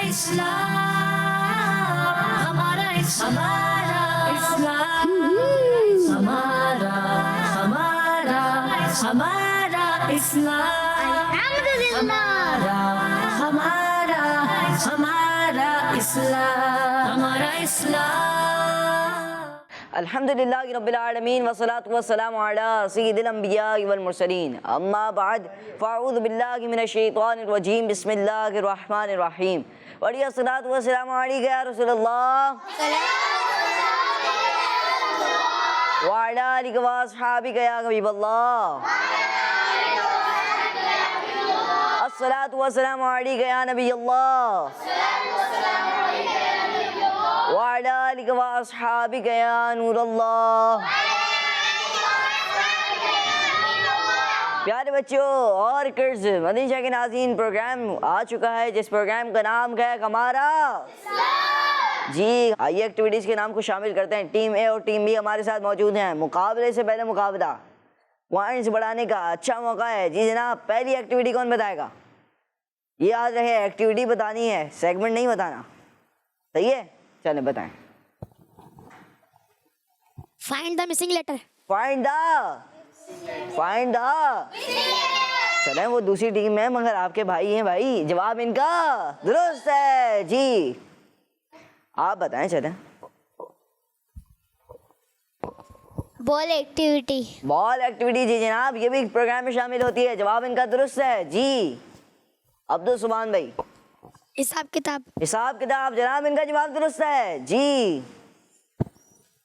ہمارا اسلام، ہمارا اسلام، ہمارا اسلام۔ الحمدللہ رب العالمین والصلاة والسلام علی سید الانبیاء والمرسلین، اما بعد فاعوذ باللہ من الشیطان الرجیم، بسم اللہ الرحمن الرحیم۔ وعلیہ الصلاة والسلام علیکہ یا رسول اللہ، وعلی آلہ واصحابہ یا حبیب اللہ، الصلاة والسلام علیکہ یا نبی اللہ، وعلی آلہ واصحابہ یا نور اللہ۔ پیارے بچوں اور کرز، مدنی چینل کے ناظرین، پروگرام آ چکا ہے جس پروگرام کا نام ہے ہمارا اسلام۔ جی آئیے ایکٹیویٹیز کے نام کو شامل کرتے ہیں۔ ٹیم اے اور ٹیم بی ہمارے ساتھ موجود ہیں۔ مقابلے سے پہلے مقابلہ، پوائنٹس بڑھانے کا اچھا موقع ہے۔ جی جناب، پہلی ایکٹیویٹی کون بتائے گا؟ یہ یاد رہے، ایکٹیویٹی بتانی ہے، سیگمنٹ نہیں بتانا، صحیح ہے؟ چلیں بتائیں۔ Find the missing letter. Find the چلیں، وہ دوسری ٹیم ہے مگر آپ کے بھائی ہیں بھائی، جواب ان کا درست ہے۔ جی آپ بتائیں۔ چلیں، بال ایکٹیویٹی۔ بال ایکٹیویٹی، جی جناب، یہ بھی پروگرام میں شامل ہوتی ہے، جواب ان کا درست ہے۔ جی عبدالسبحان بھائی، حساب کتاب۔ حساب کتاب، جناب ان کا جواب درست ہے۔ جی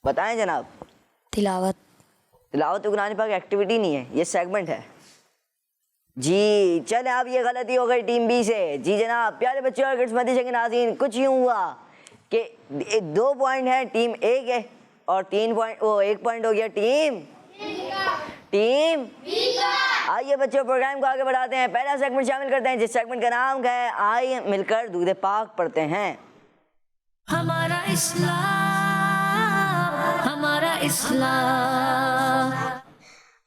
بتائیں جناب۔ تلاوت۔ تلاوت قرآن پاک ایکٹیویٹی نہیں ہے، یہ سیگمنٹ ہے۔ جی چلیں، اب یہ غلطی ہو گئی ٹیم بی سے۔ جی جناب، پیارے بچوں اور مدنی چینل کے ناظرین، کچھ یوں ہوا کہ 2 پوائنٹ ہیں ٹیم اے کے اور 3 پوائنٹ، وہ 1 پوائنٹ ہو گیا ٹیم بی کا۔ آئیے بچوں پروگرام کو آگے بڑھاتے ہیں، پہلا سیگمنٹ شامل کرتے ہیں جس سیگمنٹ کا نام ہے آئیے مل کر درود پاک پڑھتے ہیں۔ ہمارا اسلام، ہمارا اسلام۔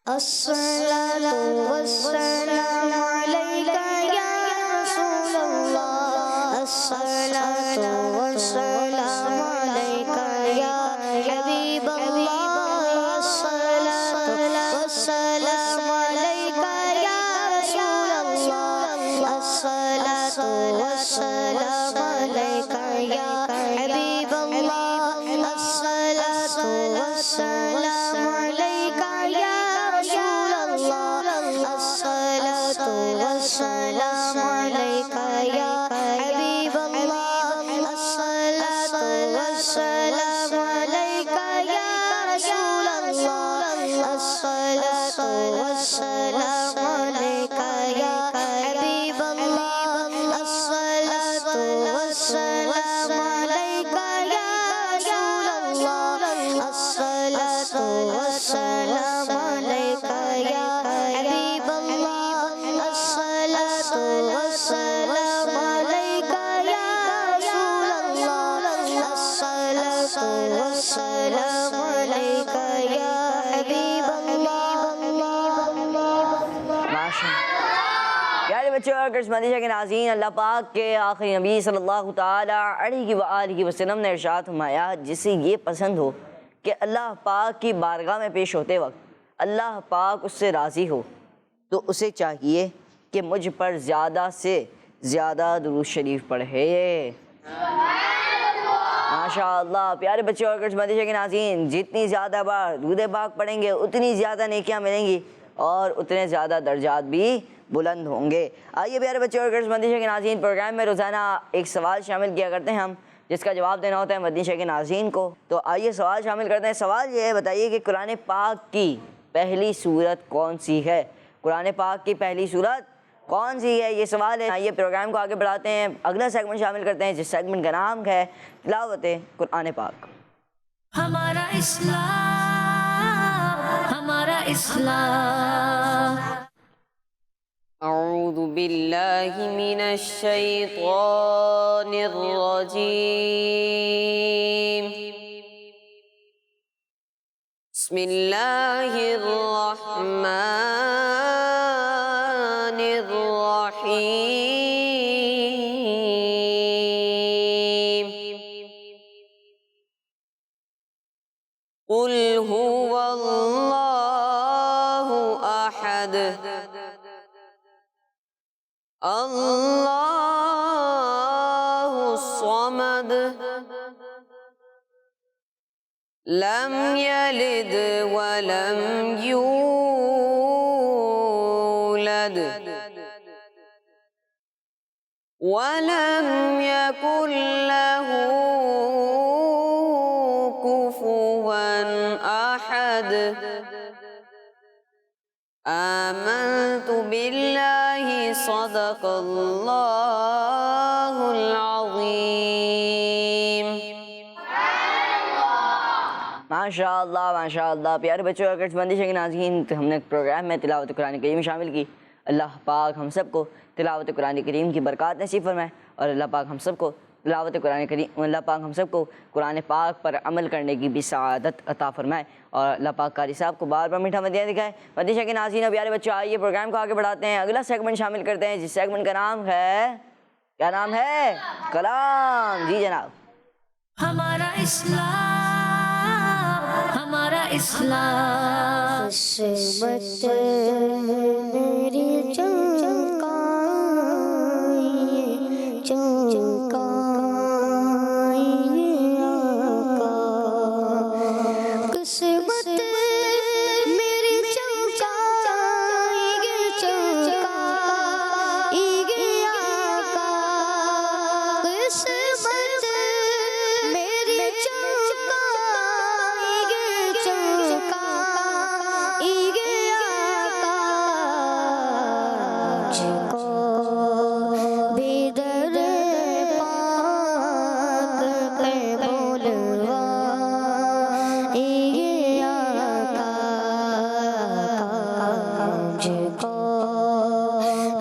الصلاۃ والسلام علیک یا رسول اللہ، الصلاۃ والسلام علیک یا حبیب اللہ، الصلاۃ والسلام علیک یا رسول اللہ، الصلاۃ والسلام علیک یا حبیب اللہ، الصلاۃ والسلام علیک یا رسول اللہ، الصلاۃ والسلام علیک یا حبیب اللہ، الصلاۃ والسلام علیک یا رسول اللہ، الصلاۃ والسلام علیک یا حبیب اللہ، الصلاۃ والسلام علیک یا رسول اللہ، الصلاۃ والسلام علیک یا حبیب اللہ، الصلاۃ والسلام علیک یا رسول اللہ، الصلاۃ والسلام علیک یا حبیب اللہ۔ پیارے بچوں اور مدنی چینل کے ناظرین، اللہ پاک کے آخری نبی صلی اللہ تعالی علیہ وآلہ وسلم نے ارشاد فرمایا، جسے یہ پسند ہو کہ اللہ پاک کی بارگاہ میں پیش ہوتے وقت اللہ پاک اس سے راضی ہو، تو اسے چاہیے کہ مجھ پر زیادہ سے زیادہ درود شریف پڑھے۔ ماشاء اللہ۔ پیارے بچوں اور مدنی چینل کے ناظرین، جتنی زیادہ بار درود پاک پڑھیں گے اتنی زیادہ نیکیاں ملیں گی اور اتنے زیادہ درجات بھی بلند ہوں گے۔ آئیے پیارے بچوں اور مدنی چینل کے ناظرین، پروگرام میں روزانہ ایک سوال شامل کیا کرتے ہیں ہم، جس کا جواب دینا ہوتا ہے مدنی چینل کے ناظرین کو۔ تو آئیے سوال شامل کرتے ہیں۔ سوال یہ ہے، بتائیے کہ قرآن پاک کی پہلی سورت کون سی ہے؟ قرآن پاک کی پہلی سورت کون سی ہے؟ یہ سوال ہے۔ آئیے پروگرام کو آگے بڑھاتے ہیں، اگلا سیگمنٹ شامل کرتے ہیں جس سیگمنٹ کا نام ہے تلاوت قرآن پاک۔ ہمارا اسلام، ہمارا اسلام۔ اعوذ باللہ من الشیطان الرجیم، بسم اللہ الرحمن الرحیم، الله الصمد لم يلد ولم يولد ولم يكن له كفوا أحد آمنت بالله صدق الله العظيم. ماشاء اللہ پیارے بچوں، اگر بندش کے ناظرین، تو ہم نے پروگرام میں تلاوت قرآن کریم شامل کی. اللہ پاک ہم سب کو تلاوت قرآن کریم کی برکات نصیب فرمائے، اور اللہ پاک ہم سب کو قرآن پاک پر عمل کرنے کی بھی سعادت عطا فرمائے، اور اللہ پاک قاری صاحب کو بار بار میٹھا مدینہ دکھائے. بندش کے ناظرین، اب پیارے بچوں آئیے پروگرام کو آگے بڑھاتے ہیں، اگلا سیگمنٹ شامل کرتے ہیں، جس سیگمنٹ کا نام ہے، کیا نام ہے؟ کلام. جی جناب. ہمارا اسلام، ہمارا اسلام. قسمت میری چمکائیے چمکائیے آقا، قسمت میری چمکائیے چمکائیے آقا، قسمت میری چمکائیے چمکائیے آقا، مجھ کو بھی در پاک پہ بلوائیے آقا، مجھ کو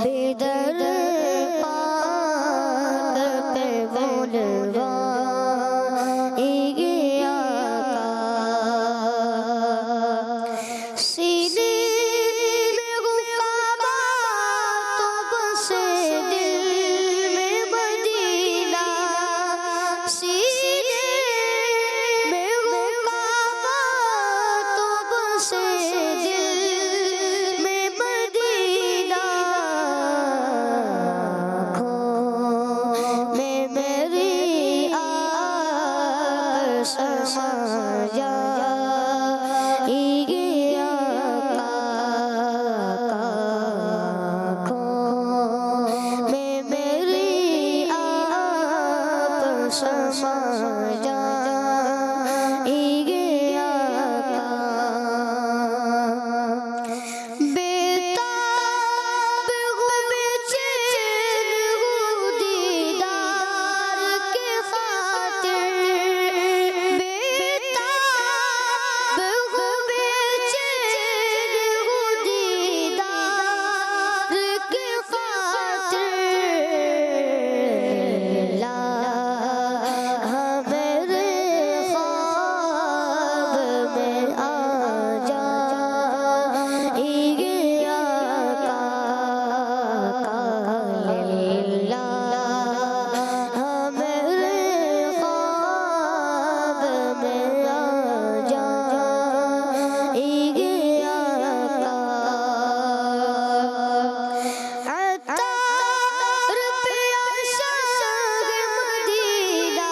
بھی در پاک پہ بلوائیے آقا. سینے میں وہ کعبہ تو بس دل میں مدینہ، سینے میں وہ کعبہ تو بس دل میں مدینہ، آنکھوں میں میری آپ سما جائیے آقا، آنکھوں میں میری آپ سما جائیے آقا. بیتاب ہوں بے چین ہوں دیدار کے خاطر، بیتاب ہوں بے چین ہوں دیدار کے خاطر، اللہ میرے خواب میں آ جائیے آقا، اللہ میرے خواب میں آ جائیے آقا. عطار پیا شاہ مدینہ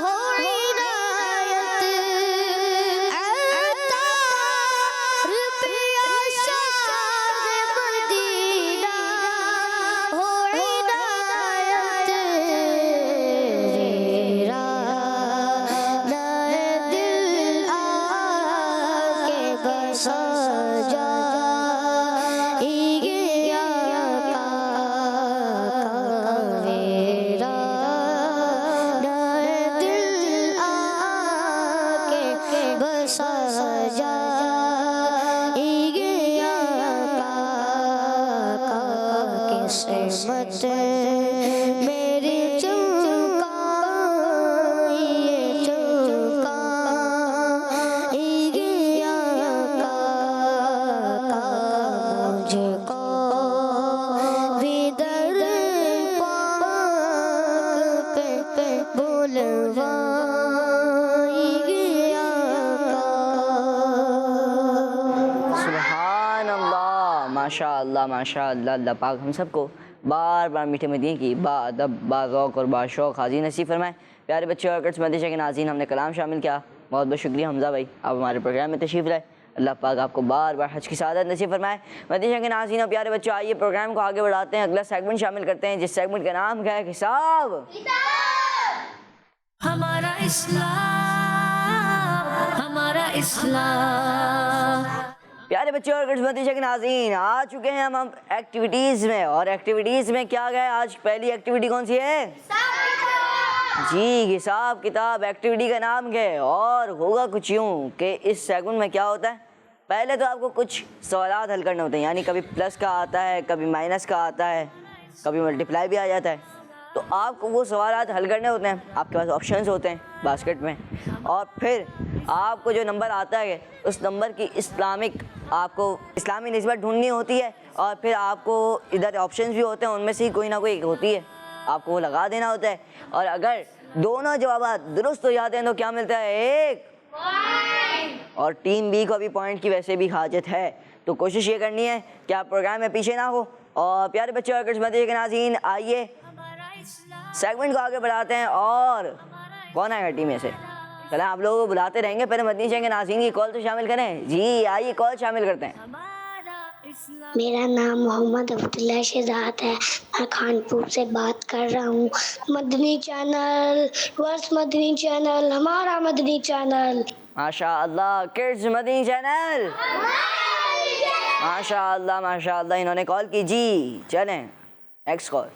ہو عنایت، عطار پیا شاہ مدینہ ہو عنایت، نئے دل آ کے بسا جائیے آقا، میرا نئے دل آ کے بسا جائیے آقا، قسمت میری چمکائیے چمکائیے آقا، مجھ کو بھی در پاک پہ بلوائیے آقا. سبحان اللہ. ماشاء اللہ اللہ پاک ہم سب کو بار بار میٹھے مدینے کی با ادب با ذوق اور با شوق حاضری نصیب فرمائے۔ پیارے بچے اور کرس مدیشہ کے ناظرین، ہم نے کلام شامل کیا، بہت بہت شکریہ حمزہ بھائی، آپ ہمارے پروگرام میں تشریف لائے۔ اللہ پاک آپ کو بار بار حج کی سعادت نصیب فرمائے۔ مدیشہ کے ناظرین اور پیارے بچوں، آئیے پروگرام کو آگے بڑھاتے ہیں، اگلا سیگمنٹ شامل کرتے ہیں، جس سیگمنٹ کا نام ہے حساب ہمارا اسلام، ہمارا اسلام۔ پیارے بچے اور مدیشہ کے ناظرین، آ چکے ہیں ہم ایکٹیویٹیز میں، اور ایکٹیویٹیز میں کیا گئے آج؟ پہلی ایکٹیویٹی کون سی ہے؟ جی حساب کتاب ایکٹیویٹی کا نام ہے، اور ہوگا کچھ یوں کہ اس سیگمنٹ میں کیا ہوتا ہے، پہلے تو آپ کو کچھ سوالات حل کرنے ہوتے ہیں، یعنی کبھی پلس کا آتا ہے، کبھی مائنس کا آتا ہے، کبھی ملٹیپلائی بھی آ جاتا ہے، تو آپ کو وہ سوالات حل کرنے ہوتے ہیں، آپ کے پاس آپشنز ہوتے ہیں باسکٹ میں، اور پھر آپ کو جو نمبر آتا ہے اس نمبر کی اسلامی نسبت ڈھونڈنی ہوتی ہے، اور پھر آپ کو ادھر آپشنز بھی ہوتے ہیں، ان میں سے ہی کوئی نہ کوئی ایک ہوتی ہے، آپ کو وہ لگا دینا ہوتا ہے، اور اگر دونوں جوابات درست ہو جاتے ہیں تو کیا ملتا ہے؟ ایک پوائنٹ۔ اور ٹیم بی کو ابھی پوائنٹ کی ویسے بھی حاجت ہے، تو کوشش یہ کرنی ہے کہ آپ پروگرام میں پیچھے نہ ہو۔ اور پیارے بچے اور مدیشہ کے ناظرین، آئیے سیگمنٹ کو آگے بڑھاتے ہیں، اور کون آئے گا ٹیم میں سے؟ چلیں آپ لوگوں کو بلاتے رہیں گے، پہلے مدیشہ کے ناظرین کی کال تو شامل کریں۔ جی آئیے کال شامل کرتے ہیں۔ میرا نام محمد عبداللہ شہزاد ہے، میں خانپور سے بات کر رہا ہوں۔ مدنی چینل، ورس مدنی چینل، ہمارا مدنی چینل۔ ماشاء اللہ، کڈز مدنی چینل، ماشاء اللہ انہوں نے کال کی۔ جی چلیں نیکسٹ کال۔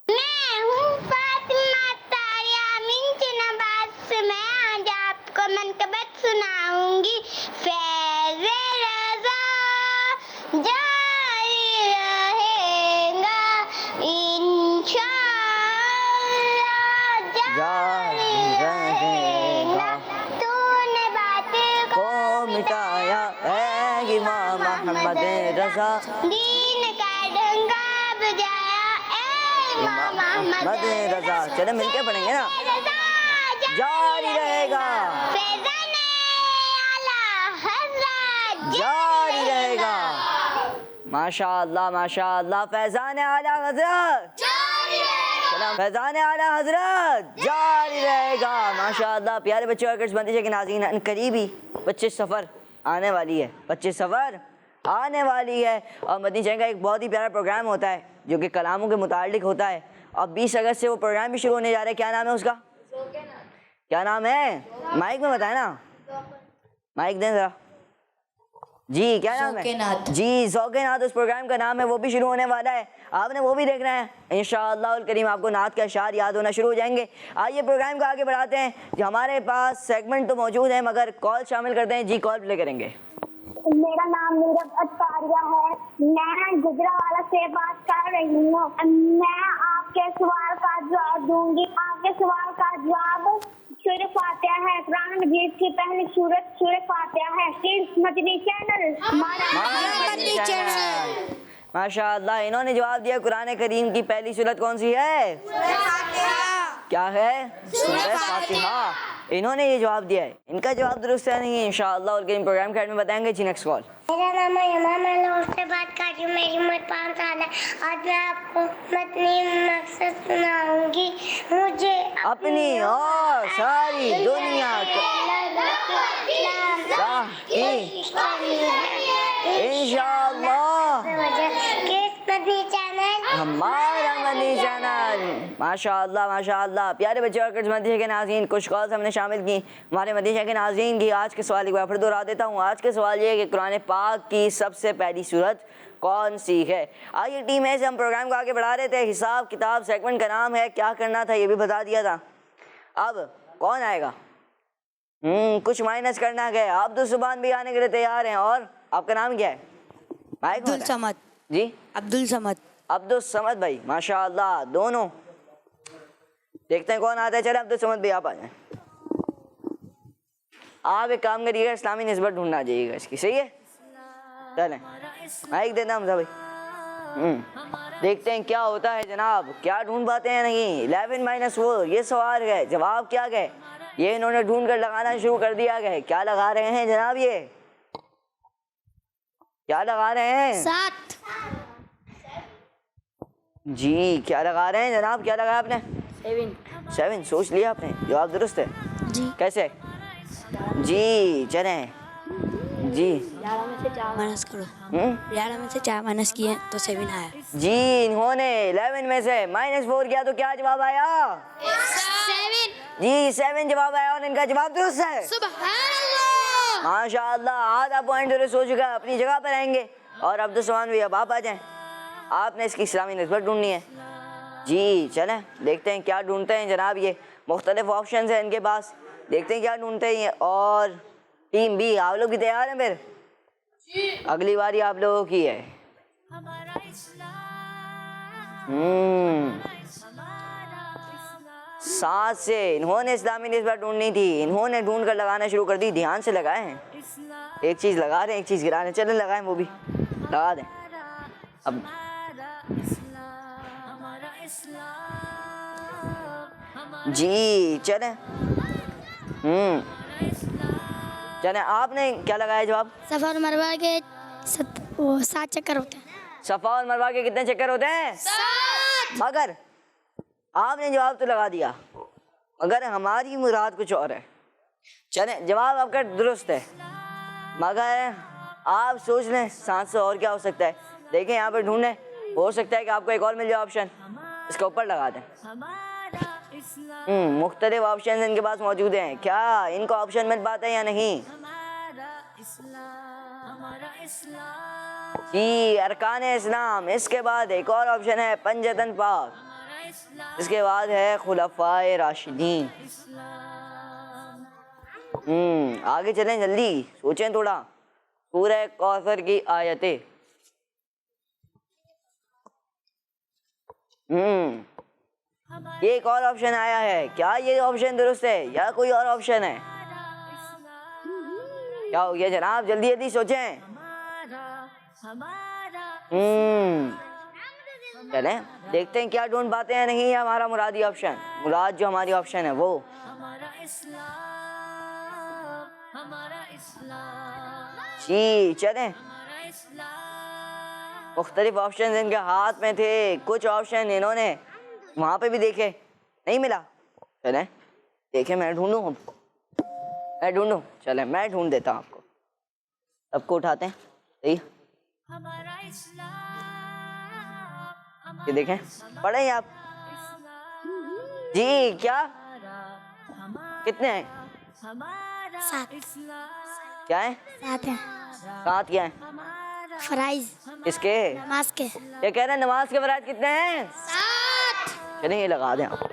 میں ہوں فاطمہ طاہرہ امین جناباد سے، میں آج آپ کو منقبت سناؤں گی۔ فیض رضا جاری رہے گا انشاءاللہ، جاری رہے گا۔ تو نے بات کو مٹایا اے امام محمد رضا، دین کا ڈنگا بجایا اے امام محمد رضا۔ چلیں مل کے پڑھیں گے نا۔ جاری رہے گا، فیضان اعلیٰ حضرت جاری رہے گا۔ ماشاء اللہ فیضان اعلیٰ حضرت، چلیں فیضان اعلیٰ حضرت جاری رہے گا۔ ماشاء اللہ پیارے بچے اور مدیشہ کے ناظرین، ان قریب ہی 25 صفر آنے والی ہے، 25 صفر آنے والی ہے، اور مدیشہ کا ایک بہت ہی پیارا پروگرام ہوتا ہے جو کہ کلاموں کے متعلق ہوتا ہے، اور 20 اگست سے وہ پروگرام بھی شروع ہونے جا رہا ہے۔ کیا نام ہے اس کا؟ کیا نام ہے؟ مائک میں بتائیں نا، مائک دیں ذرا۔ جی کیا نام ہے؟ جی ذوق نعت اس پروگرام کا نام ہے، وہ بھی شروع ہونے والا ہے، آپ نے وہ بھی دیکھنا ہے انشاءاللہ الکریم۔ آپ کو نعت کے اشعار یاد ہونا شروع ہو جائیں گے۔ آئیے پروگرام کو آگے بڑھاتے ہیں، جو ہمارے پاس سیگمنٹ تو موجود ہیں مگر کال شامل کرتے ہیں۔ جی کال پلے کریں گے۔ میرا نام میرا اطاریہ ہے، میں گجرانوالہ سے بات کر رہی ہوں۔ میں آپ کے سوال کا جواب دوں گی۔ آپ کے سوال کا جواب سورہ فاتحہ ہے، قرآن مجید کی پہلی سورت سورہ فاتحہ ہے۔ مدنی چینل، ہمارا مدنی چینل۔ ماشاء اللہ انہوں نے جواب دیا، قرآن کریم کی پہلی سورت کون سی ہے؟ کیا ہے؟ سورہ فاتحہ۔ انہوں نے یہ جواب دیا ہے، ان کا جواب درست ہے نہیں، انشاءاللہ الکریم پروگرام کے ایڈ میں بتائیں گے۔ جی نیکسٹ کال۔ میرا نام ایمان، میں لاہور سے بات کر رہی ہوں، میری عمر 5 سال ہے۔ آج میں آپ کو مدنی مقصد سناؤں گی۔ مجھے اپنی اور ساری دنیا کو انشاءاللہ مدنی چینل، ہمارا مدنی چینل۔ ماشاءاللہ پیارے بچے اور مدیشہ کے ناظرین، کچھ کالز ہم نے شامل کی ہمارے مدیشہ کے ناظرین کی۔ آج کے سوال ایک بار پھر دوہرا دیتا ہوں، آج کے سوال یہ ہے کہ قرآن پاک کی سب سے پہلی سورت کون سی ہے؟ آئیے ٹیم اے سے ہم پروگرام کو آگے بڑھا رہے تھے، حساب کتاب سیگمنٹ کا نام ہے، کیا کرنا تھا یہ بھی بتا دیا تھا۔ اب کون آئے گا؟ کچھ مائنس کرنا ہے، عبد السبحان بھی آنے کے لیے تیار ہیں، اور آپ کا نام کیا ہے؟ عبد الصمد۔ جی عبد الصمد۔ عبد الصمد بھائی، ماشاءاللہ دونوں۔ دیکھتے ہیں کون آتا ہے، چلے عبد الصمد بھائی آپ آ جائیں۔ آپ ایک کام کریے گا، اسلامی نسبت ڈھونڈنا چاہیے گا اس کی، صحیح ہے؟ چلیں مائک دینا حمزہ بھائی۔ دیکھتے ہیں کیا ہوتا ہے جناب، کیا ڈھونڈ پاتے ہیں نہیں۔ 11-4 یہ سوال ہے، جواب کیا گئے؟ یہ انہوں نے ڈھونڈ کر لگانا شروع کر دیا گیا۔ کیا لگا رہے ہیں جناب؟ یہ کیا لگا رہے ہیں؟ 7 جی کیا لگا رہے ہیں جناب؟ کیا لگایا آپ نے؟ 7 سوچ لیا آپ نے؟ جواب درست ہے؟ جی کیسے؟ جی چلیں جی 11 میں سے 4 مائنس کرو. 11 میں سے 4 مائنس کیے تو 7 آیا. جی انہوں نے 11 میں سے -4 کیا تو کیا جواب آیا؟ 7. جی 7 جواب آیا اور ان کا جواب درست ہے. سبحان اللہ. ماشاء اللہ آدھا پوائنٹ درست ہو چکا ہے. اپنی جگہ پر رہیں گے. اور عبدالسلمان بھی اب آپ آ جائیں. آپ نے اس کی اسلامی نسبت ڈھونڈنی ہے. جی چلیں دیکھتے ہیں کیا ڈھونڈتے ہیں جناب. یہ مختلف آپشنز ہیں ان کے پاس. دیکھتے ہیں کیا ڈھونڈتے ہیں. اور ٹیم بی آپ لوگ بھی تیار ہیں؟ پھر اگلی باری آپ لوگوں کی ہے. 7 سے انہوں نے اسلامی نسبت ڈھونڈنی تھی. انہوں نے ڈھونڈ کر لگانا شروع کر دی. دھیان سے لگائے ہیں. ایک چیز لگا رہے ہیں ایک چیز گرا رہے ہیں. چلیں لگائیں وہ بھی لگا دیں. اب جی چلیں چلیں آپ نے کیا لگایا جواب؟ صفا اور مروہ کے 7 چکر ہوتے ہیں. صفا اور مروہ کے کتنے چکر ہوتے ہیں؟ 7. مگر آپ نے جواب تو لگا دیا مگر ہماری مراد کچھ اور ہے. چلیں جواب آپ کا درست ہے مگر آپ سوچ لیں 7 سے اور کیا ہو سکتا ہے. دیکھیں یہاں پہ ڈھونڈیں. ہو سکتا ہے کہ آپ کو ایک اور مل جائے آپشن. اس کے اوپر لگا دیں. مختلف آپشن ان کے پاس موجود ہیں. کیا ان کو آپشن مل پاتا ہے یا نہیں؟ جی ارکان اسلام. اس کے بعد ایک اور آپشن ہے پنجتن پاک. اس کے بعد ہے خلفائے راشدین. آگے چلیں جلدی سوچیں تھوڑا. سورہ کوثر کی آیتیں. یہ ایک اور آپشن آیا ہے. کیا یہ آپشن درست ہے یا کوئی اور آپشن ہے؟ کیا ہو گیا جناب؟ جلدی جلدی سوچیں. چلیں دیکھتے ہیں کیا ڈھونڈ پاتے ہیں نہیں. ہمارا مرادی آپشن مراد جو ہماری آپشن ہے وہ جی چلیں. مختلف آپشن ان کے ہاتھ میں تھے. کچھ آپشن انہوں نے وہاں پہ بھی دیکھے نہیں ملا. چلیں دیکھیں میں ڈھونڈوں. چلیں میں ڈھونڈ دیتا ہوں آپ کو. سب کو اٹھاتے ہیں. صحیح یہ دیکھیں پڑھیں آپ. جی کیا کتنے ہیں؟ 7 کیا ہیں؟ 7 ہیں. 7 کیا ہیں؟ فرائض اس کے نماز کے. یہ کہہ رہے ہیں نماز کے فرائض کتنے ہیں؟ 7. چلیں یہ لگا دیں آپ.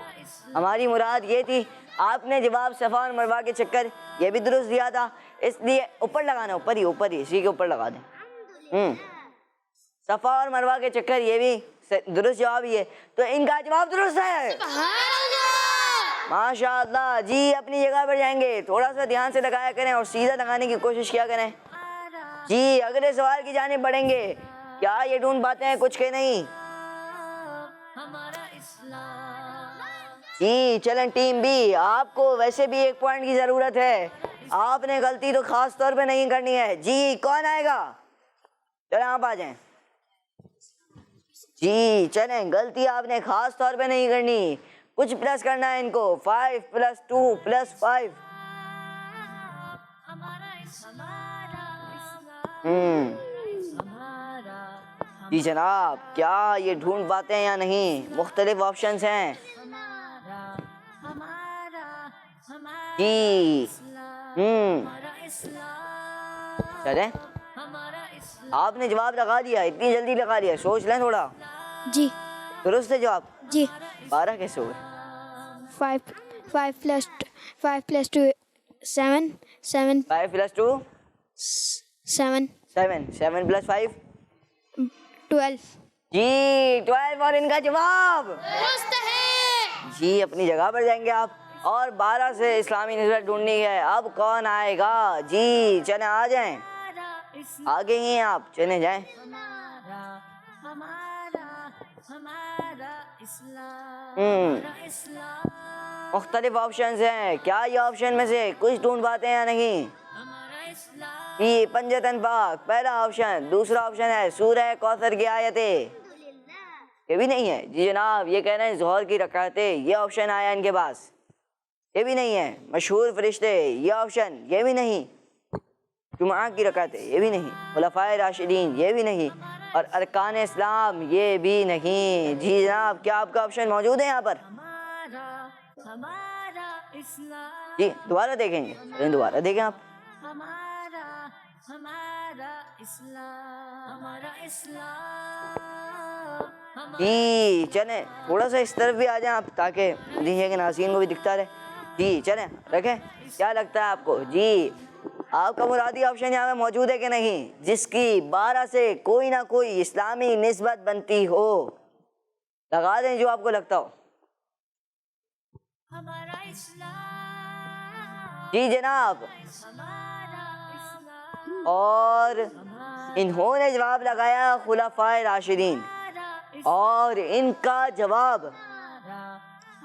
ہماری مراد یہ تھی. آپ نے جواب صفا اور مروہ کے چکر یہ بھی درست دیا تھا اس لیے اوپر لگانا. اوپر ہی اسی کے اوپر لگا دیں. صفا اور مروہ کے چکر یہ بھی درست جواب ہی ہے تو ان کا جواب درست ہے. ماشاء اللہ. جی اپنی جگہ پر جائیں گے. تھوڑا سا دھیان سے لگایا کریں اور سیدھا لگانے کی کوشش کیا کریں. جی اگلے سوال کی جانب بڑھیں گے. کیا یہ ڈھونڈ پاتے ہیں کچھ کہ نہیں؟ جی چلیں ٹیم بی آپ کو ویسے بھی 1 پوائنٹ کی ضرورت ہے. آپ نے غلطی تو خاص طور پہ نہیں کرنی ہے. جی کون آئے گا؟ چلیں آپ آ جائیں. جی چلیں غلطی آپ نے خاص طور پہ نہیں کرنی. کچھ پلس کرنا ہے ان کو. 5 + 2 + 5. جی جناب کیا یہ ڈھونڈ پاتے ہیں یا نہیں؟ مختلف آپشنز ہیں. جی چلیں آپ نے جواب لگا دیا. اتنی جلدی لگا دیا. سوچ لیں تھوڑا. جی درست ہے جواب. جی 12 کیسے ہوئے؟ 5 + 2 7. 5 + 2 7 7 + 5 12. جی 12 اور ان کا جواب جی اپنی جگہ پر جائیں گے آپ. اور 12 سے اسلامی نسبت ڈھونڈنی ہے. اب کون آئے گا؟ جی چلیں آ جائیں. آگے ہی ہیں آپ. چلیں جائیں. مختلف آپشنز ہیں. کیا یہ آپشن میں سے کچھ ڈھونڈ پاتے ہیں یا نہیں؟ یہ پنجتن پاک پہلا آپشن. دوسرا آپشن ہے سورہ کوثر کی آیتیں. یہ بھی نہیں ہے جی جناب. یہ کہہ رہے ہیں ظہر کی رکعتیں, یہ آپشن آیا ان کے پاس, یہ بھی نہیں ہے. مشہور فرشتے, یہ آپشن, یہ بھی نہیں. جمعہ کی رکعتیں, یہ بھی نہیں. خلفائے راشدین, یہ بھی نہیں. اور ارکان اسلام, یہ بھی نہیں. جی جناب, کیا آپ کا آپشن موجود ہے یہاں پر؟ جی دوبارہ دیکھیں گے, دوبارہ دیکھیں آپ. جی چلیں تھوڑا سا اس طرف بھی آ جائیں آپ, تاکہ دیکھیں کہ ناظرین کو بھی دکھتا رہے. جی چلیں رکھیں. کیا لگتا ہے آپ کو؟ جی آپ کا مرادی آپشن یہاں میں موجود ہے کہ نہیں, جس کی 12 سے کوئی نہ کوئی اسلامی نسبت بنتی ہو؟ لگا دیں جو آپ کو لگتا ہو. جی جناب, اور انہوں نے جواب لگایا خلفائے راشدین, اور ان کا جواب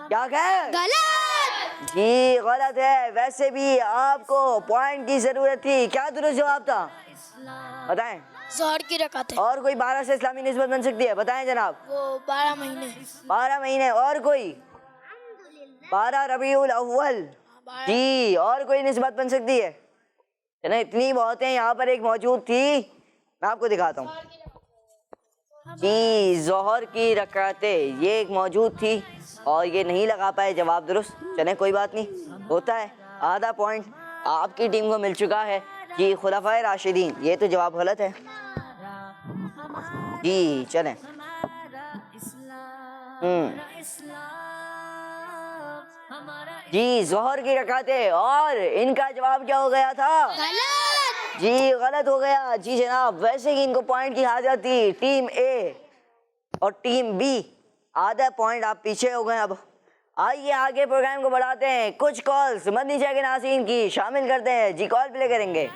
کیا ہے؟ غلط. جی غلط ہے. ویسے بھی آپ کو پوائنٹ کی ضرورت تھی. کیا درست جواب تھا بتائیں؟ ظہر کی رکعتیں. اور کوئی 12 سے اسلامی نسبت بن سکتی ہے؟ بتائیں جناب. وہ 12 مہینے. 12 مہینے. اور کوئی 12 ربیع الاول. جی اور کوئی نسبت بن سکتی ہے؟ چلیں اتنی بہت ہیں. یہاں پر ایک موجود تھی, میں آپ کو دکھاتا ہوں. جی ظہر کی رکعتیں, یہ ایک موجود تھی اور یہ نہیں لگا پائے جواب درست. چلیں کوئی بات نہیں, ہوتا ہے. آدھا پوائنٹ آپ کی ٹیم کو مل چکا ہے. جی خلفائے راشدین, یہ تو جواب غلط ہے. جی چلیں. جی ظہر کی رکعتیں, اور ان کا جواب کیا ہو گیا تھا؟ غلط. جی غلط ہو گیا. جی جناب, ویسے ہی ان کو پوائنٹ کی حاجت تھی ٹیم اے اور ٹیم بی. آدھا پوائنٹ آپ پیچھے ہو گئے. اب آئیے آگے پروگرام کو بڑھاتے ہیں. کچھ کالز مدنی چینل کے ناظرین کی شامل کرتے ہیں. جی کال پلے کریں گے.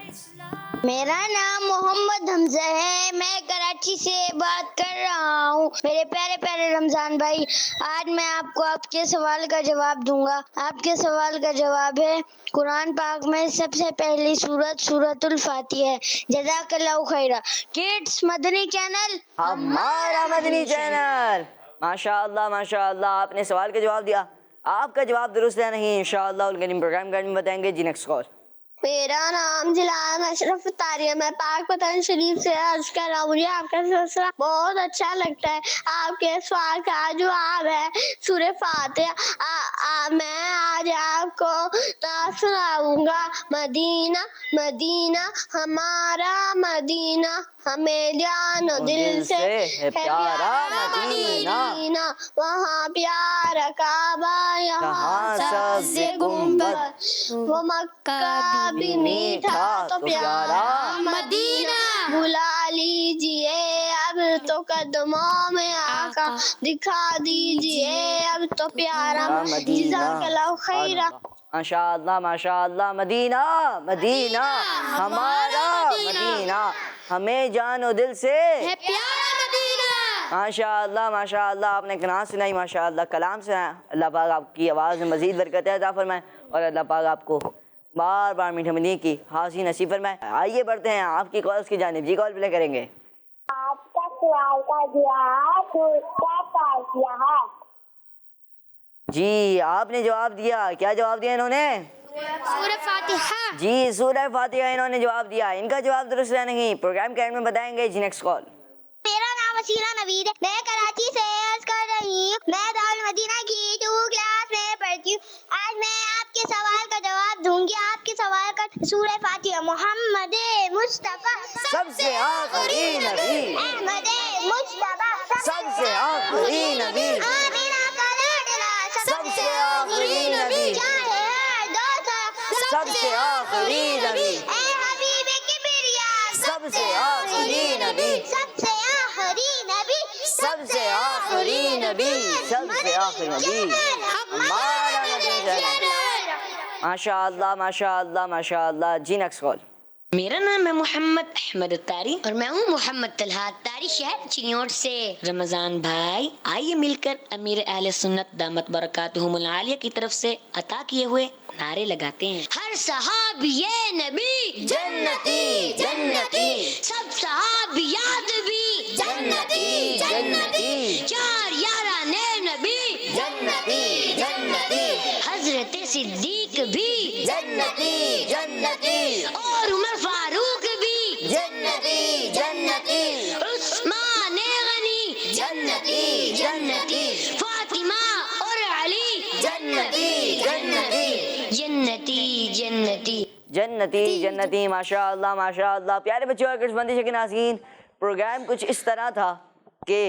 میرا نام محمد حمزہ ہے, میں کراچی سے بات کر رہا ہوں. میرے پیارے پیارے رمضان بھائی, آج میں آپ کو آپ کے سوال کا جواب دوں گا. آپ کے سوال کا جواب ہے قرآن پاک میں سب سے پہلی سورۃ الفاتحہ ہے. جزاک اللہ خیرہ. کڈس مدنی چینل ہمارا مدنی چینل. ماشاء اللہ ماشاء اللہ, آپ نے سوال کا جواب دیا. آپ کا جواب درست ہے نہیں, انشاءاللہ الکریم پروگرام کے میں بتائیں گے. جی نیکسٹ کال. میرا نام جلال اشرف تاریہ, میں پاک پتن شریف سے عرض کر رہا ہوں. مجھے آپ کا سلسلہ بہت اچھا لگتا ہے. آپ کے سوال کا جواب ہے سورہ فاتحہ. میں آج آپ کو سناؤں گا. مدینہ مدینہ ہمارا مدینہ, ہمیں جان و دل سے ہے پیارا مدینہ. وہاں پیارا کعبہ, یہاں سبز گنبد, وہ مکہ بھی میٹھا تو پیارا مدینہ. بلا لیجئے اب تو قدموں میں آقا, دکھا دیجئے اب تو پیارا مدینہ. جزاک اللہ خیرہ. ماشاء اللہ ماشاء اللہ. مدینہ مدینہ ہمارا مدینہ, ہمیں جان و دل سے ہے پیارا مدینہ. ماشاء اللہ ماشاء اللہ. آپ نے قناعت سنائی, ماشاء اللہ کلام سنایا. اللہ پاک آپ کی آواز میں مزید برکت عطا فرمائے, اور اللہ پاک آپ کو بار بار میٹھے مدینے کی حاضری نصیب فرمائے. آئیے بڑھتے ہیں آپ کی کالز کی جانب. جی کال پلے کریں گے. آپ کا سوال کا جواب سورۃ فاتحہ ہے. جی آپ نے جواب دیا. کیا جواب دیا انہوں نے؟ سورہ فاتحہ. جی سورہ فاتحہ انہوں نے جواب دیا. ان کا جواب درست ہے نہیں, پروگرام کے اینڈ میں بتائیں گے. جی نیکسٹ کال. میرا نام وسیلہ نوید ہے, میں کراچی سے عرض کر رہی ہوں. میں دارالمدینہ کی 2 کلاس میں پڑھتی ہوں. آج میں آپ کے سوال کا جواب دوں گی. آپ کے سوال کا سورہ فاتحہ. محمد مصطفیٰ سب سے آخری نبی, احمد مصطفیٰ سب سے آخری نبی, آمینہ کا لاڈلا سب سے آخری نبی, چاہے ہر دوست سب سے آخری نبی, اے حبیب کبریا سب سے آخری نبی, سب سے آخری نبی, سب سے آخری نبی, سب سے آخری نبی, ہمارا مدنی چینل. ماشاء اللہ ماشاء اللہ ماشاء اللہ. جی نیکسٹ کال. میرا نام ہے محمد احمد الطاری اور میں ہوں محمد طلحہ طاری، شہر چنیوٹ سے۔ رمضان بھائی آئیے مل کر امیر اہل سنت دامت برکاتہم العالیہ کی طرف سے عطا کیے ہوئے نعرے لگاتے ہیں۔ ہر صحابی نبی جنتی جنتی، سب صحابیات بھی جنتی جنتی، چار یاران نبی جنتی جنتی، حضرت صدیق بھی جنتی جنتی، اور عمر فاروق بھی جنتی جنتی، عثمان غنی جنتی جنتی، فاطمہ اور علی جنتی جنتی جنتی جنتی جنتی جنتی، ماشاء اللہ ماشاء اللہ۔ پیارے بچوں اور بندش کے ناظرین، پروگرام کچھ اس طرح تھا کہ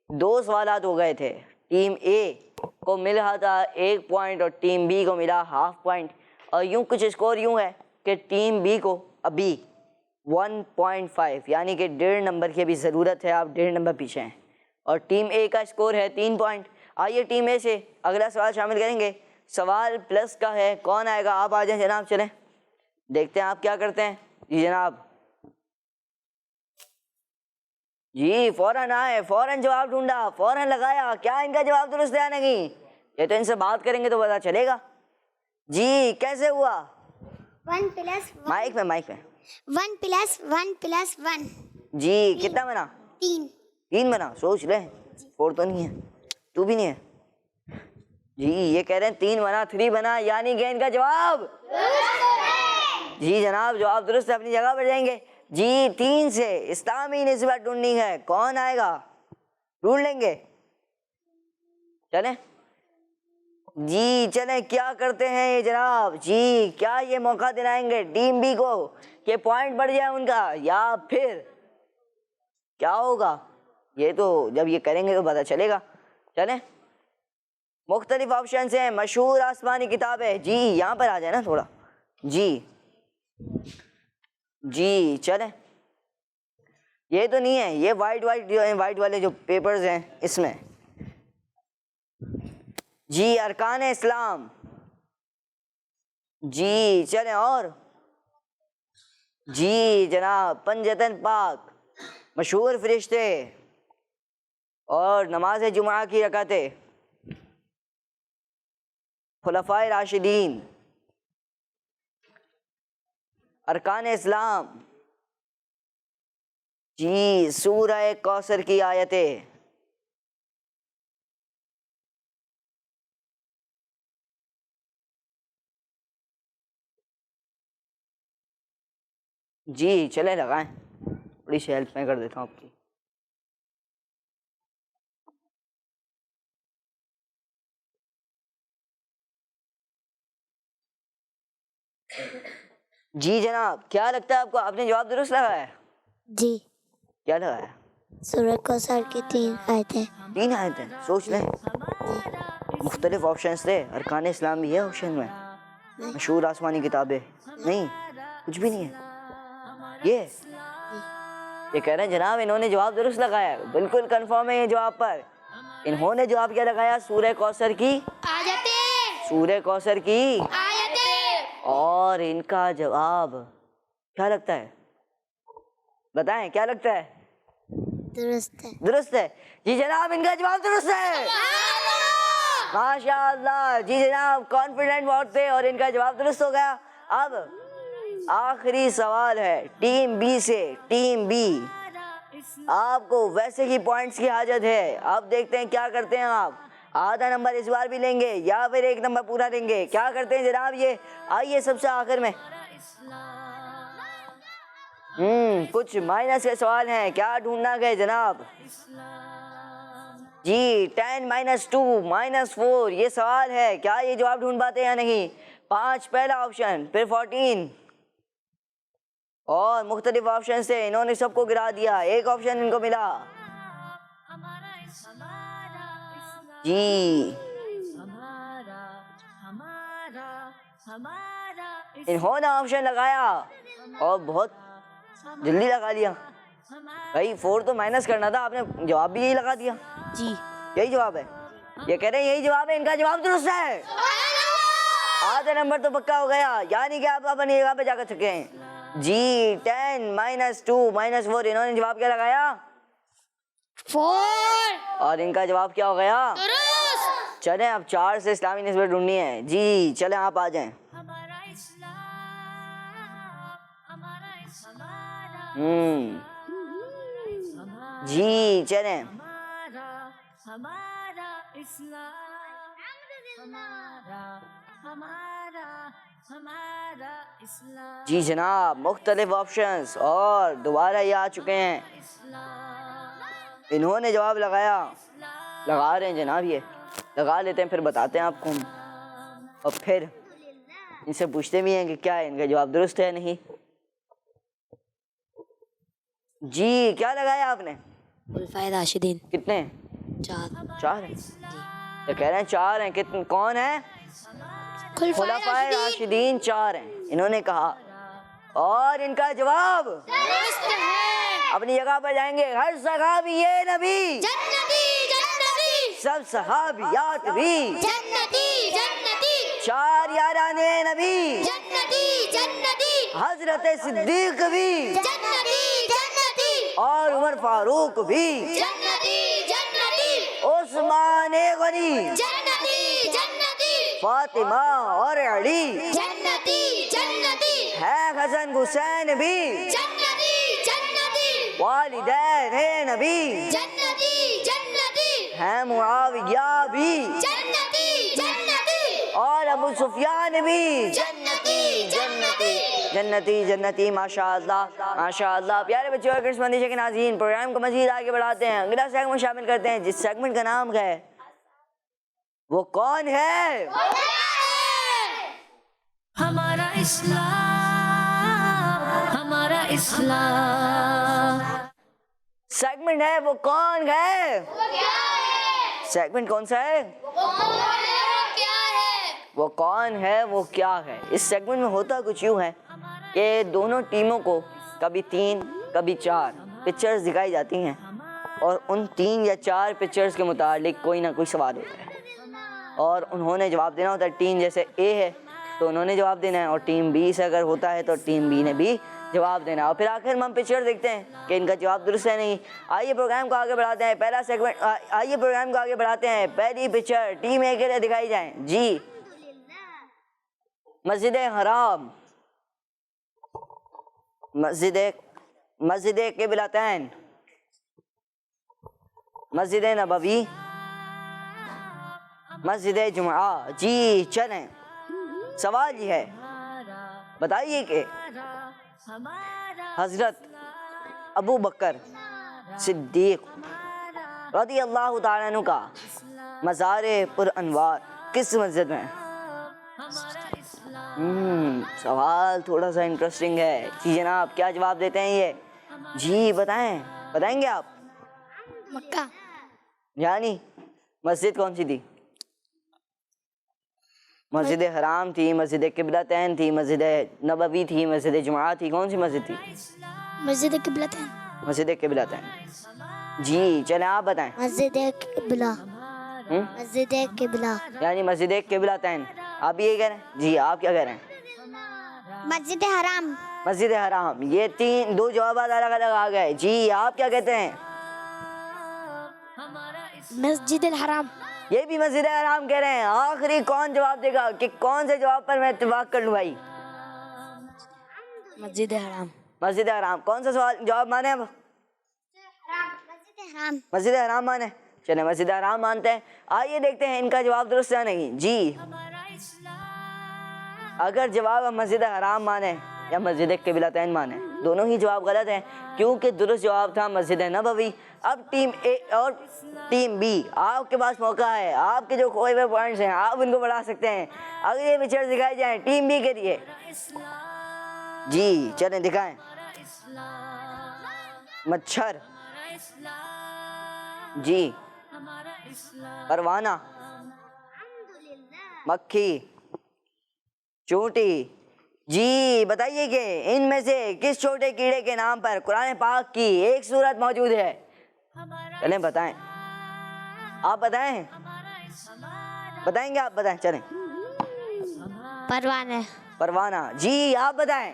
2 سوالات ہو گئے تھے۔ ٹیم اے کو ملا تھا 1 پوائنٹ اور ٹیم بی کو ملا ½ پوائنٹ، اور یوں کچھ اسکور یوں ہے کہ ٹیم بی کو ابھی 1.5 یعنی کہ 1.5 نمبر کی ابھی ضرورت ہے، آپ 1.5 نمبر پیچھے ہیں، اور ٹیم اے کا اسکور ہے 3 پوائنٹ۔ آئیے ٹیم اے سے اگلا سوال شامل کریں گے۔ سوال پلس کا ہے، کون آئے گا؟ آپ آ جائیں جناب، چلیں دیکھتے ہیں آپ کیا کرتے ہیں۔ جی جناب، جی فوراً آئے، فوراً جواب ڈھونڈا، فوراً لگایا۔ کیا ان کا جواب درست ہے یا نہیں؟ یہ تو ان سے بات کریں گے تو پتا چلے گا۔ جی کیسے ہوا؟ 1 + 1 مائک میں، مائک میں۔ 1 + 1 + 1 جی کتنا بنا؟ 3۔ 3 بنا؟ سوچ لیں، 4 تو نہیں ہے، 2 بھی نہیں ہے۔ جی یہ کہہ رہے ہیں 3 بنا، 3 بنا، یعنی کہ ان کا جواب جی جناب جواب درست ہے، اپنی جگہ پر جائیں گے۔ جی 3 سے اسلامی نسبت ڈھونڈنی ہے، کون آئے گا؟ ڈھونڈ لیں گے، چلیں جی چلیں۔ کیا کرتے ہیں یہ جناب؟ جی کیا یہ موقع دلائیں گے ٹیم بی کو کہ پوائنٹ بڑھ جائے ان کا، یا پھر کیا ہوگا؟ یہ تو جب یہ کریں گے تو پتا چلے گا۔ چلیں، مختلف آپشنز ہیں، مشہور آسمانی کتاب ہے۔ جی یہاں پر آ جائے نا تھوڑا۔ جی جی چلیں، یہ تو نہیں ہے، یہ وائٹ والے جو پیپرز ہیں اس میں۔ جی ارکان اسلام۔ جی چلیں، اور جی جناب پنجتن پاک، مشہور فرشتے، اور نماز جمعہ کی رکعتیں، خلفائے راشدین، ارکان اسلام، جی سورہ کوثر کی آیتیں، جی چلے لگائیں، بڑی سی ہیلپ میں کر دیتا ہوں آپ کی۔ جی جناب کیا لگتا ہے آپ کو؟ آپ نے جواب درست لگایا ہے؟ جی کیا لگایا؟ سورہ کوثر کی 3 آیتیں۔ 3 آیتیں، سوچ لیں، مختلف آپشنز تھے، ارکان اسلام بھی ہے آپشن میں، مشہور آسمانی کتابیں نہیں، کچھ بھی نہیں ہے۔ یہ کہہ رہے ہیں جناب انہوں نے جواب درست لگایا ہے، بالکل کنفرم ہے یہ جواب پر۔ انہوں نے جواب کیا لگایا؟ سورہ کوثر کی آیتیں، سورہ کوثر کی، آیتیں، اور ان کا جواب کیا لگتا ہے؟ بتائیں کیا لگتا ہے؟ درست ہے۔ درست ہے۔ جی جناب ان کا جواب درست ہے، ماشاء اللہ۔ جی جناب کانفیڈنٹ بہت تھے اور ان کا جواب درست ہو گیا۔ اب آخری سوال ہے ٹیم بی سے۔ ٹیم بی، آپ کو ویسے ہی پوائنٹس کی حاجت ہے، اب دیکھتے ہیں کیا کرتے ہیں آپ۔ آدھا نمبر اس بار بھی لیں گے یا پھر 1 نمبر پورا لیں گے؟ کیا کرتے ہیں جناب یہ؟ آئیے سب سے آخر میں کچھ مائنس کے سوال ہیں، کیا ڈھونڈنا گئے جناب؟ جی 10 - 2 - 4 یہ سوال ہے، کیا یہ جواب ڈھونڈ پاتے یا نہیں؟ 5 پہلا آپشن، پھر 14 اور مختلف آپشن سے انہوں نے سب کو گرا دیا، 1 آپشن ان کو ملا۔ جی انہوں نے آپشن لگایا اور بہت جلدی لگا لیا بھائی، 4 تو مائنس کرنا تھا، آپ نے جواب بھی یہی لگا دیا۔ جی یہی جواب ہے، یہ کہہ رہے ہیں یہی جواب ہے، ان کا جواب درست ہے۔ آدھا نمبر تو پکا ہو گیا، یعنی کہ آپ اپنی جگہ پہ جا کر تھکے ہیں۔ جی 10 - 2 - 4 انہوں نے جواب کیا لگایا 4 اور ان کا جواب کیا ہو گیا درست چلیں اب 4 سے اسلامی نسبت ڈھونڈنی ہے جی چلیں آپ آ جائیں جی چلیں جی جناب مختلف آپشنز اور دوبارہ یہ آ چکے ہیں انہوں نے جواب لگایا لگا رہے ہیں جناب یہ لگا لیتے ہیں پھر بتاتے ہیں آپ کو اور پھر ان سے پوچھتے بھی ہیں کہ کیا ہے ان کا جواب درست ہے نہیں جی کیا لگایا آپ نے خلفائے راشدین کتنے 4 ہیں تو کہہ رہے ہیں 4 ہیں کتنے کون ہیں خلفائے راشدین 4 ہیں انہوں نے کہا اور ان کا جواب درست ہے اپنی جگہ پر جائیں گے ہر صحابی نبی جنتی جنتی سب صحابیات بھی جنتی جنتی 4 یاران نبی جنتی جنتی حضرت صدیق بھی جنتی جنتی اور عمر فاروق بھی جنتی جنتی عثمان غنی جنتی جنتی فاطمہ اور علی جنتی جنتی ہے حسن حسین بھی جنتی جنتی والدین نبی جنتی جنتی ہے معاویہ بھی جنتی جنتی اور ابو سفیان بھی جنتی جنتی جنتی جنتی ماشاء اللہ پیارے بچوں اور کرسمس کے ناظرین پروگرام کو مزید آگے بڑھاتے ہیں اگلا سیگمنٹ شامل کرتے ہیں جس سیگمنٹ کا نام ہے وہ کون ہے ہمارا اسلام سیگمنٹ ہے وہ کون ہے سیگمنٹ کون سا ہے وہ کون ہے وہ کیا ہے اس سیگمنٹ میں ہوتا کچھ یوں ہے کہ دونوں ٹیموں کو کبھی 3 کبھی 4 پکچرز دکھائی جاتی ہیں اور ان 3 یا 4 پکچرز کے متعلق کوئی نہ کوئی سوال ہوتا ہے اور انہوں نے جواب دینا ہوتا ہے ٹیم جیسے اے ہے تو انہوں نے جواب دینا ہے اور ٹیم بی سے اگر ہوتا ہے تو ٹیم بی نے بھی جواب دینا اور پھر آخر میں ہم پکچر دیکھتے ہیں کہ ان کا جواب درست ہے نہیں آئیے پروگرام کو آگے بڑھاتے ہیں پہلا سیگمنٹ آئیے پروگرام کو آگے بڑھاتے ہیں پہلی پکچر ٹیم اے کے لیے دکھائی جائیں جی مسجد حرام مسجد قبلتین مسجد نبوی مسجد جمعہ جی چلیں سوال یہ ہے بتائیے کہ حضرت ابو بکر صدیق رضی اللہ تعالیٰ عنہ کا مزار پر انوار کس مسجد میں سوال تھوڑا سا انٹرسٹنگ ہے جی جناب کیا جواب دیتے ہیں یہ جی بتائیں گے آپ مکہ یعنی مسجد کون سی تھی مسجد حرام تھی مسجد قبلتین تھی مسجد نبوی تھی مسجد جمعہ تھی کون سی مسجد تھی مسجد قبلتین مسجد قبلتین جی چلیں آپ بتائیں مسجد قبلہ مسجد قبلہ یعنی مسجد قبلتین آپ بھی یہ کہہ رہے ہیں جی آپ کیا کہہ رہے ہیں مسجد حرام مسجد حرام یہ 2 جوابات الگ الگ آ گئے جی آپ کیا کہتے ہیں مسجد الحرام یہ بھی مسجد حرام کہہ رہے ہیں آخری کون جواب دے گا کہ کون سے جواب پر میں اتفاق کر لوں بھائی مسجد حرام مسجد حرام کون سا سوال جواب مانے اب مسجد حرام مسجد حرام مانے چلیں مسجد حرام مانتے ہیں آئیے دیکھتے ہیں ان کا جواب درست ہے نہیں جی اگر جواب ہم مسجد حرام مانے یا مسجد قبلتین مانے دونوں ہی جواب غلط ہیں کیونکہ درست جواب تھا مسجد نبوی اب ٹیم اے اور ٹیم بی آپ کے پاس موقع ہے آپ کے جو کھوئے ہوئے پوائنٹس ہیں آپ ان کو بڑھا سکتے ہیں اگر یہ پکچر دکھائی جائیں ٹیم بی کے لیے جی چلیں دکھائیں مچھر جی پروانہ مکھی چونٹی جی بتائیے کہ ان میں سے کس چھوٹے کیڑے کے نام پر قرآن پاک کی ایک سورت موجود ہے چلیں بتائیں آپ بتائیں گے آپ بتائیں چلیں پروانہ پروانہ جی آپ بتائیں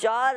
4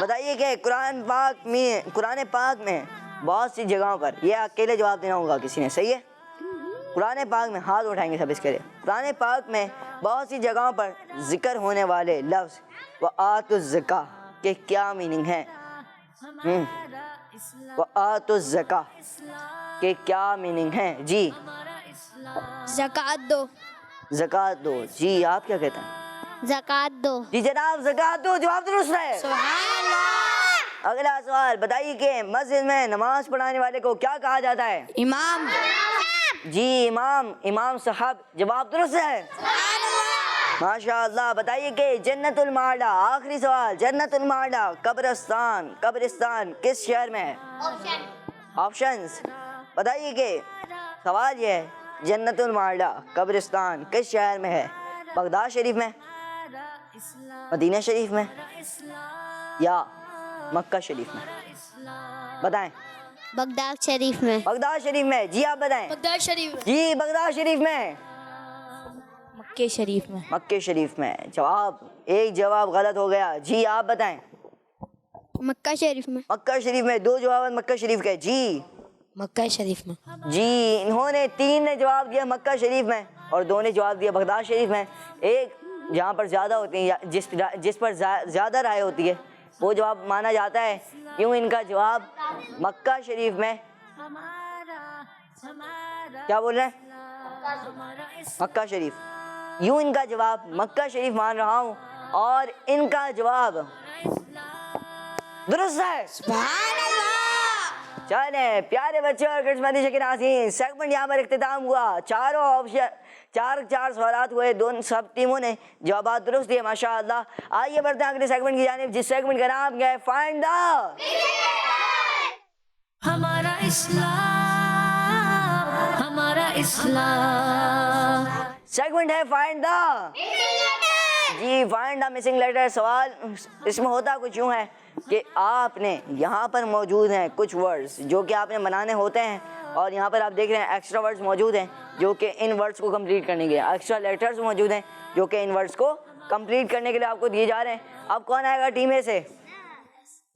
بتائیے کہ قرآن پاک میں بہت سی جگہوں پر، یہ اکیلے جواب دینا ہوگا کسی نے، صحیح ہے؟ قرآن پاک میں ہاتھ اٹھائیں گے سب اس کے لیے. قرآن پاک میں بہت سی جگہوں پر ذکر ہونے والے لفظ وآتوا الزکاۃ کے کیا میننگ ہے؟ وآتوا الزکاۃ کے کیا میننگ ہے؟ جی زکوٰۃ دو. زکوٰۃ دو. جی آپ کیا کہتے ہیں؟ زکوٰۃ دو. جی جناب زکوٰۃ دو، جواب درست ہے. سبحان اللہ. اگلا سوال بتائیے کہ مسجد میں نماز پڑھانے والے کو کیا کہا جاتا ہے؟ امام. جی امام صاحب، جواب درست ہے. ماشاء اللہ. بتائیے کہ جنت المعلا، آخری سوال، جنت المعلا قبرستان کس شہر میں ہے؟ آپشنز بتائیے کہ سوال یہ ہے جنت المعلا قبرستان کس شہر میں ہے؟ بغداد شریف میں، مدینہ شریف میں، یا مکہ شریف میں؟ بتائیں. بغداد شریف میں. بغداد شریف میں. جی آپ بتائیں. بغداد شریف میں. جی بغداد شریف میں. مکہ شریف میں. مکہ شریف میں. ایک جواب غلط ہو گیا. جی آپ بتائیں. مکہ شریف میں. مکہ شریف میں. 2 جواب مکہ شریف کے. جی مکہ شریف میں. جی انہوں نے 3 نے جواب دیا مکہ شریف میں اور 2 نے جواب دیا بغداد شریف میں. ایک جہاں پر زیادہ ہوتی ہیں، جس پر زیادہ رائے ہوتی ہے وہ جواب مانا جاتا ہے. یوں ان کا جواب مکہ شریف میں. کیا بول رہے ہیں؟ مکہ شریف. یوں ان کا جواب مکہ شریف مان رہا ہوں اور ان کا جواب درست ہے. سبحان اللہ. چلیں پیارے بچے اور قسمتی شکر ناظرین، سیگمنٹ یہاں پر اختتام ہوا. چار سوالات ہوئے، سب ٹیموں نے جوابات درست دیے ماشاء اللہ. آئیے بڑھتے ہیں اگلے سیگمنٹ کی جانب، جس سیگمنٹ کا نام ہے فائنڈ دا. ہمارا اسلام سیگمنٹ ہے فائنڈ دا. جی فائنڈ دا مسنگ لیٹر. سوال اس میں ہوتا کچھ یوں ہے کہ آپ نے یہاں پر موجود ہیں کچھ ورڈز جو کہ آپ نے بنانے ہوتے ہیں، اور یہاں پر آپ دیکھ رہے ہیں ایکسٹرا ورڈز موجود ہیں جو کہ ان ورڈز کو کمپلیٹ کرنے کے لیے، ایکسٹرا لیٹرز موجود ہیں جو کہ ان ورڈز کو کمپلیٹ کرنے کے لیے آپ کو دیے جا رہے ہیں. اب کون آئے گا ٹیم اے سے؟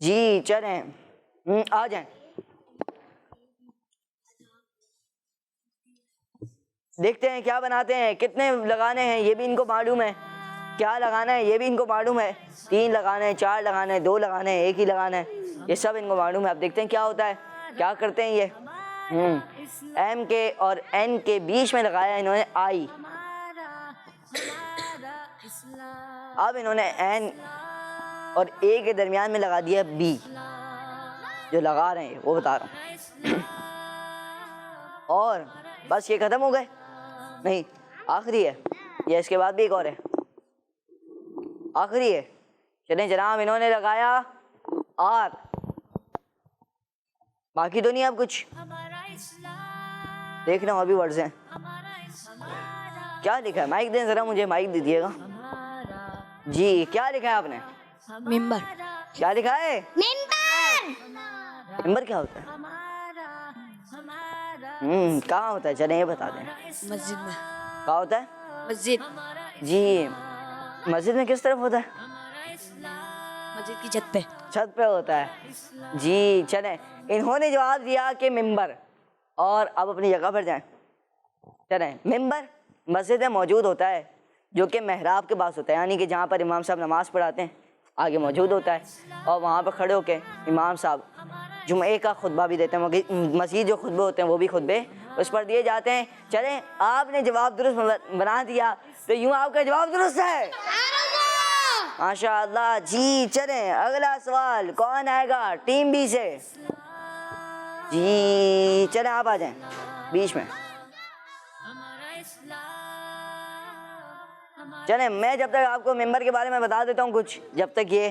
جی چلیں آ جائیں. دیکھتے ہیں کیا بناتے ہیں، کتنے لگانے ہیں یہ بھی ان کو معلوم ہے، کیا لگانا ہے یہ بھی ان کو معلوم ہے. 3 لگانے ہیں، 4 لگانے ہیں، 2 لگانے ہیں، 1 ہی لگانا ہے، یہ سب ان کو معلوم ہے. اب دیکھتے ہیں کیا ہوتا ہے، کیا کرتے ہیں. یہ ایم کے اور این کے بیچ میں لگایا انہوں نے آئی. اب انہوں نے این اور اے کے درمیان میں لگا دیا بی. جو لگا رہے ہیں وہ بتا رہا ہوں. اور بس یہ ختم ہو گئے؟ نہیں، آخری ہے یہ، اس کے بعد بھی ایک اور ہے، آخری ہے. چلیں جناب انہوں نے لگایا آر، باقی تو نہیں. اب کچھ دیکھنا اور بھی ورڈز ہیں. کیا لکھا ہے؟ مائک دیں ذرا مجھے، مائک دیجیے گا. جی کیا لکھا ہے آپ نے؟ ممبر. کیا لکھا ہے؟ ممبر. ممبر کیا ہوتا ہے؟ کہاں ہوتا ہے؟ چلیں یہ بتا دیں. مسجد میں. کہاں ہوتا ہے؟ مسجد. جی مسجد میں کس طرف ہوتا ہے؟ مسجد کی چھت پہ. چھت پہ ہوتا ہے. جی چلیں انہوں نے جواب دیا کہ ممبر، اور اب اپنی جگہ پر جائیں. چلیں ممبر مسجد میں موجود ہوتا ہے جو کہ محراب کے پاس ہوتا ہے، یعنی کہ جہاں پر امام صاحب نماز پڑھاتے ہیں آگے موجود ہوتا ہے، اور وہاں پہ کھڑے ہو کے امام صاحب جمعے کا خطبہ بھی دیتے ہیں. مسجد جو خطبے ہوتے ہیں وہ بھی خطبے اس پر دیے جاتے ہیں. چلیں آپ نے جواب درست بنا دیا تو یوں آپ کا جواب درست ہے ماشاء اللہ. جی چلیں اگلا سوال کون آئے گا ٹیم بی سے؟ جی چلیں آپ آ جائیں بیچ میں. چلیں میں جب تک آپ کو ممبر کے بارے میں بتا دیتا ہوں کچھ، جب تک یہ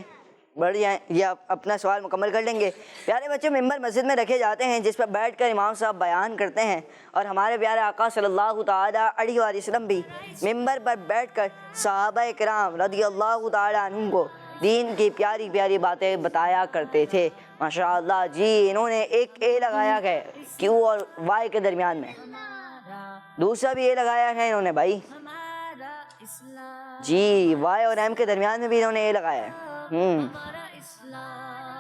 بڑھ جائیں یہ اپنا سوال مکمل کر لیں گے. پیارے بچے ممبر مسجد میں رکھے جاتے ہیں جس پر بیٹھ کر امام صاحب بیان کرتے ہیں، اور ہمارے پیارے آقا صلی اللہ تعالیٰ علیہ وآلہ وسلم بھی ممبر پر بیٹھ کر صحابہ کرام رضی اللہ تعالیٰ عنہم کو دین کی پیاری پیاری باتیں بتایا کرتے تھے ماشاء اللہ. جی انہوں نے ایک اے لگایا ہے کیو اور وائی کے درمیان میں، دوسرا بھی اے لگایا ہے انہوں نے بھائی. جی وائی اور ایم کے درمیان میں بھی انہوں نے اے لگایا ہے.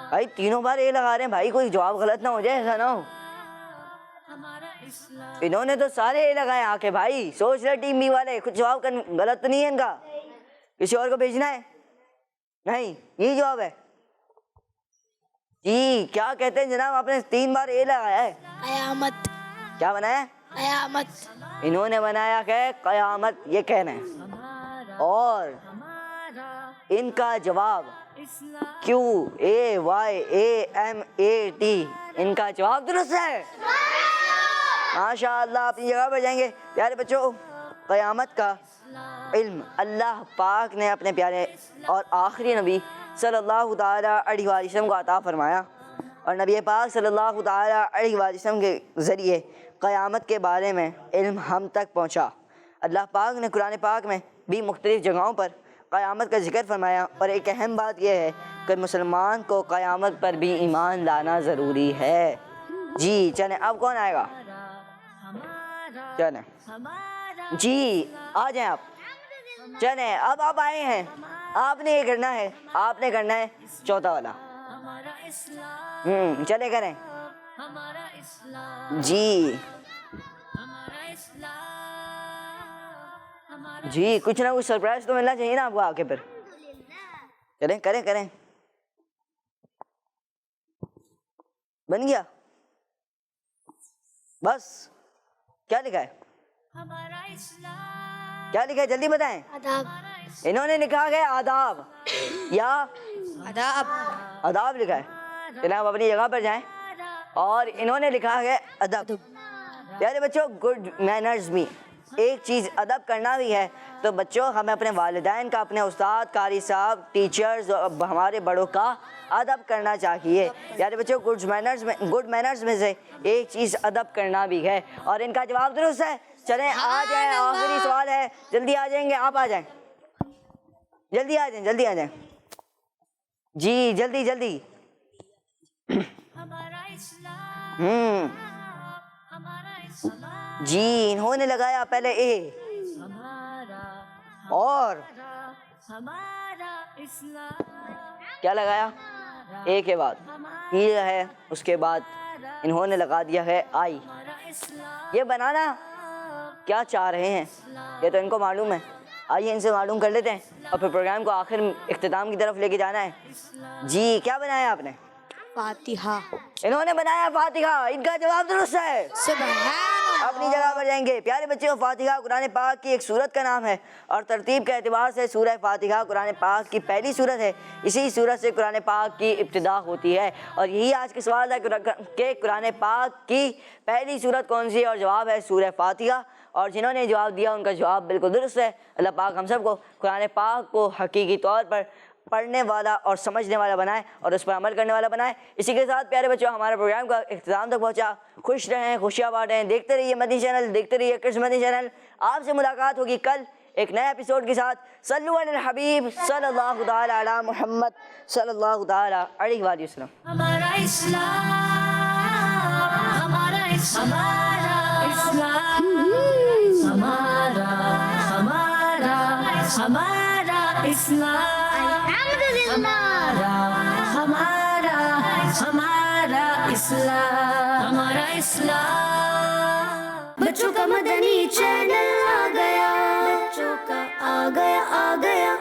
بھائی تینوں بار اے لگا رہے ہیں بھائی, کوئی جواب غلط نہ ہو جائے, ایسا نہ ہو. انہوں نے تو سارے اے لگائے آ کے بھائی, سوچ رہے ٹیم بی والے کچھ جواب غلط تو نہیں ہے ان کا, کسی اور کو بھیجنا ہے؟ نہیں, یہی جواب ہے جی. کیا کہتے ہیں جناب, آپ نے 3 بار اے لگایا ہے. قیامت. کیا بنایا؟ قیامت. انہوں نے بنایا کہ قیامت, یہ کہنا ہے. اور ان کا جواب QAYAMAT, ان کا جواب درست ہے. ماشاء اللہ, اپنی جگہ پر جائیں گے. پیارے بچوں, قیامت کا علم اللہ پاک نے اپنے پیارے اور آخری نبی صلی اللہ تعالیٰ علیہ وآلہ وسلم کو عطا فرمایا, اور نبی پاک صلی اللہ تعالیٰ علیہ وآلہ وسلم کے ذریعے قیامت کے بارے میں علم ہم تک پہنچا. اللہ پاک نے قرآن پاک میں بھی مختلف جگہوں پر قیامت کا ذکر فرمایا, اور ایک اہم بات یہ ہے کہ مسلمان کو قیامت پر بھی ایمان لانا ضروری ہے. جی چلیں, اب کون آئے گا؟ چلیں جی آ جائیں آپ. چلیں اب آپ آئے ہیں, آپ نے یہ کرنا ہے, آپ نے کرنا ہے چوتھا والا. چلے کریں جی. جی کچھ نہ کچھ سرپرائز تو ملنا چاہیے نا آپ کو آ کے. پھر چلیں کریں. بن گیا بس. کیا لکھا ہے؟ کیا لکھا ہے جلدی بتائیں. آداب. انہوں نے لکھا ہے آداب یا آداب لکھا ہے. جناب اپنی جگہ پر جائیں. اور انہوں نے لکھا ہے ادب. پیارے بچوں, گڈ مینرز بھی ایک چیز, ادب کرنا بھی ہے. تو بچوں ہمیں اپنے والدین کا, اپنے استاد, قاری صاحب, ٹیچرز, ہمارے بڑوں کا ادب کرنا چاہیے. پیارے بچوں, گڈ مینرز میں سے ایک چیز ادب کرنا بھی ہے, اور ان کا جواب درست ہے. چلیں آ جائیں, آخری سوال ہے, جلدی آ جائیں گے, آپ آ جائیں, جلدی آ جائیں جی, جلدی. جی انہوں نے لگایا پہلے اے, اور کیا لگایا؟ اے کے بعد ای ہے, اس کے بعد انہوں نے لگا دیا ہے آئی. یہ بنانا کیا چاہ رہے ہیں یہ تو ان کو معلوم ہے. آئیے ان سے معلوم کر لیتے ہیں, اور پھر پروگرام کو آخر اختتام کی طرف لے کے جانا ہے. جی کیا بنایا آپ نے؟ فاتحہ. انہوں نے بنایا فاتحہ, ان کا جواب درست ہے. اپنی جگہ پر جائیں گے. پیارے بچوں, فاتحہ قرآن پاک کی ایک سورت کا نام ہے, اور ترتیب کے اعتبار سے سورہ فاتحہ قرآن پاک کی پہلی سورت ہے. اسی سورت سے قرآن پاک کی ابتدا ہوتی ہے, اور یہی آج کا سوال ہے کہ قرآن پاک کی پہلی سورت کون سی ہے, اور جواب ہے سورہ فاتحہ. اور جنہوں نے جواب دیا ان کا جواب بالکل درست ہے. اللہ پاک ہم سب کو قرآن پاک کو حقیقی طور پر پڑھنے والا اور سمجھنے والا بنائے, اور اس پر عمل کرنے والا بنائے. اسی کے ساتھ پیارے بچوں, ہمارے پروگرام کا اختتام تک پہنچا. خوش رہیں, خوشیاں بانٹیں, دیکھتے رہیے مدنی چینل, دیکھتے رہیے کرس مدنی چینل. آپ سے ملاقات ہوگی کل ایک نئے ایپیسوڈ کے ساتھ. صلو علی الحبیب صلی اللہ تعالی علی محمد صلی اللہ تعالی علیہ وآلہ وسلم. ہمارا اسلام, ہمارا اسلام, ہمارا اسلام, ہمارا اسلام. بچوں کا مدنی چینل آ گیا, بچوں کا آ گیا.